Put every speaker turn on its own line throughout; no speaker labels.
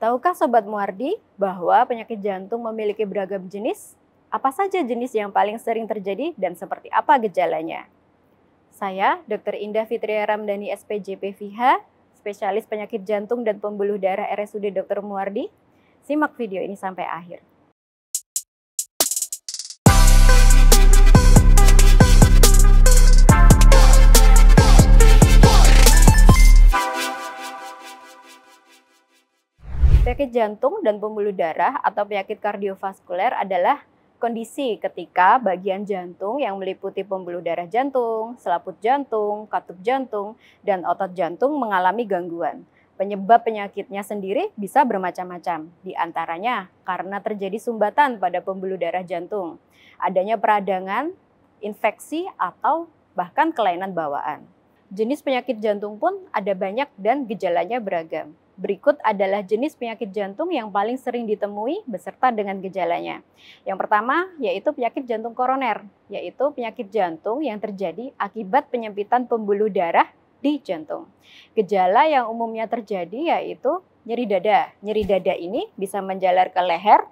Tahukah Sobat Muardi bahwa penyakit jantung memiliki beragam jenis? Apa saja jenis yang paling sering terjadi dan seperti apa gejalanya? Saya, Dr. Indah Fitria Ramdhani SPJP FIHA, spesialis penyakit jantung dan pembuluh darah RSUD Dr. Muardi. Simak video ini sampai akhir. Penyakit jantung dan pembuluh darah atau penyakit kardiovaskuler adalah kondisi ketika bagian jantung yang meliputi pembuluh darah jantung, selaput jantung, katup jantung, dan otot jantung mengalami gangguan. Penyebab penyakitnya sendiri bisa bermacam-macam, di antaranya karena terjadi sumbatan pada pembuluh darah jantung, adanya peradangan, infeksi, atau bahkan kelainan bawaan. Jenis penyakit jantung pun ada banyak dan gejalanya beragam. Berikut adalah jenis penyakit jantung yang paling sering ditemui beserta dengan gejalanya. Yang pertama yaitu penyakit jantung koroner, yaitu penyakit jantung yang terjadi akibat penyempitan pembuluh darah di jantung. Gejala yang umumnya terjadi yaitu nyeri dada. Nyeri dada ini bisa menjalar ke leher,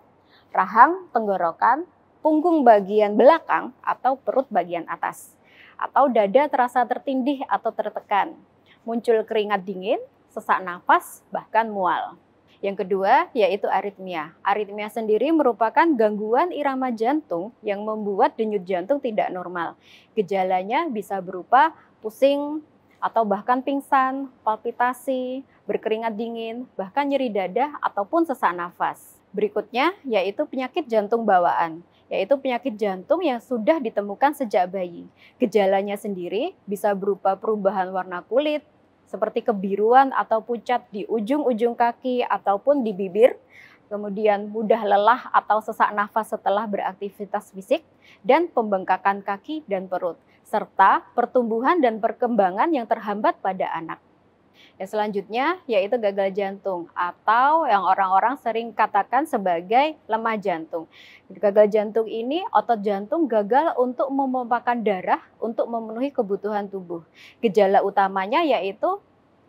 rahang, tenggorokan, punggung bagian belakang atau perut bagian atas. Atau dada terasa tertindih atau tertekan. Muncul keringat dingin, sesak nafas, bahkan mual. Yang kedua yaitu aritmia. Aritmia sendiri merupakan gangguan irama jantung yang membuat denyut jantung tidak normal. Gejalanya bisa berupa pusing atau bahkan pingsan, palpitasi, berkeringat dingin, bahkan nyeri dada ataupun sesak nafas. Berikutnya yaitu penyakit jantung bawaan, yaitu penyakit jantung yang sudah ditemukan sejak bayi. Gejalanya sendiri bisa berupa perubahan warna kulit, seperti kebiruan atau pucat di ujung-ujung kaki ataupun di bibir, kemudian mudah lelah atau sesak nafas setelah beraktivitas fisik, dan pembengkakan kaki dan perut, serta pertumbuhan dan perkembangan yang terhambat pada anak. Yang selanjutnya yaitu gagal jantung atau yang orang-orang sering katakan sebagai lemah jantung. Gagal jantung ini otot jantung gagal untuk memompakan darah untuk memenuhi kebutuhan tubuh. Gejala utamanya yaitu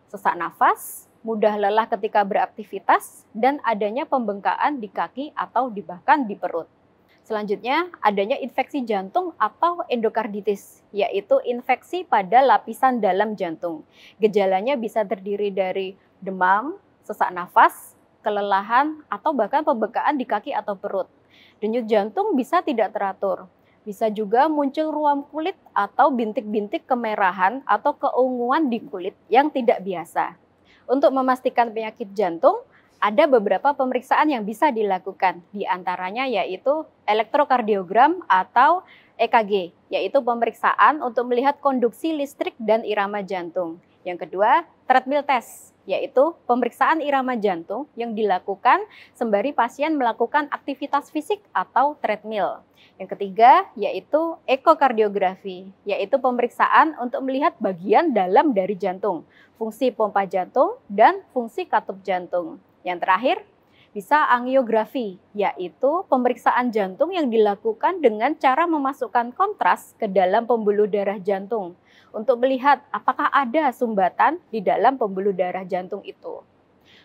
sesak nafas, mudah lelah ketika beraktivitas, dan adanya pembengkakan di kaki atau bahkan di perut. Selanjutnya, adanya infeksi jantung atau endokarditis, yaitu infeksi pada lapisan dalam jantung. Gejalanya bisa terdiri dari demam, sesak nafas, kelelahan, atau bahkan pembengkakan di kaki atau perut. Denyut jantung bisa tidak teratur. Bisa juga muncul ruam kulit atau bintik-bintik kemerahan atau keunguan di kulit yang tidak biasa. Untuk memastikan penyakit jantung, ada beberapa pemeriksaan yang bisa dilakukan, di antaranya yaitu elektrokardiogram atau EKG, yaitu pemeriksaan untuk melihat konduksi listrik dan irama jantung. Yang kedua, treadmill test, yaitu pemeriksaan irama jantung yang dilakukan sembari pasien melakukan aktivitas fisik atau treadmill. Yang ketiga, yaitu ekokardiografi, yaitu pemeriksaan untuk melihat bagian dalam dari jantung, fungsi pompa jantung, dan fungsi katup jantung. Yang terakhir, bisa angiografi, yaitu pemeriksaan jantung yang dilakukan dengan cara memasukkan kontras ke dalam pembuluh darah jantung untuk melihat apakah ada sumbatan di dalam pembuluh darah jantung itu.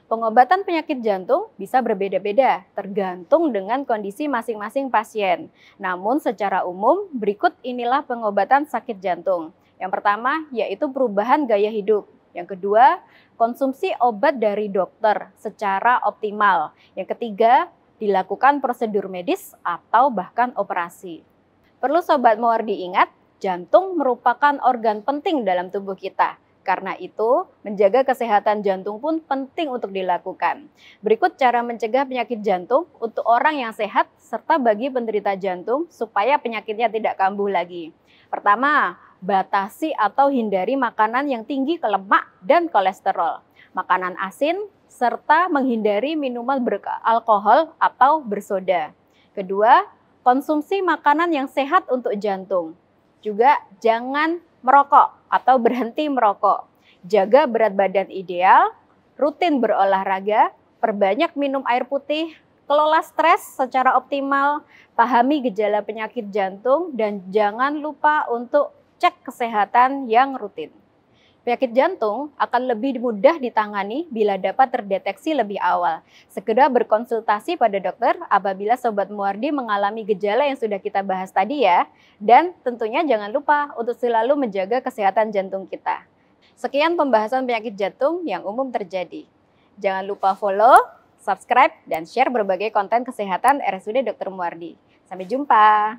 Pengobatan penyakit jantung bisa berbeda-beda, tergantung dengan kondisi masing-masing pasien. Namun secara umum, berikut inilah pengobatan sakit jantung. Yang pertama, yaitu perubahan gaya hidup. Yang kedua, konsumsi obat dari dokter secara optimal. Yang ketiga, dilakukan prosedur medis atau bahkan operasi. Perlu Sobat Muardi ingat, jantung merupakan organ penting dalam tubuh kita. Karena itu, menjaga kesehatan jantung pun penting untuk dilakukan. Berikut cara mencegah penyakit jantung untuk orang yang sehat serta bagi penderita jantung supaya penyakitnya tidak kambuh lagi. Pertama, batasi atau hindari makanan yang tinggi lemak dan kolesterol, makanan asin, serta menghindari minuman beralkohol atau bersoda. Kedua, konsumsi makanan yang sehat untuk jantung. Juga jangan merokok atau berhenti merokok. Jaga berat badan ideal, rutin berolahraga, perbanyak minum air putih, kelola stres secara optimal, pahami gejala penyakit jantung, dan jangan lupa untuk cek kesehatan yang rutin. Penyakit jantung akan lebih mudah ditangani bila dapat terdeteksi lebih awal. Segera berkonsultasi pada dokter apabila Sobat Muardi mengalami gejala yang sudah kita bahas tadi ya. Dan tentunya jangan lupa untuk selalu menjaga kesehatan jantung kita. Sekian pembahasan penyakit jantung yang umum terjadi. Jangan lupa follow, subscribe, dan share berbagai konten kesehatan RSUD Dr. Muardi. Sampai jumpa.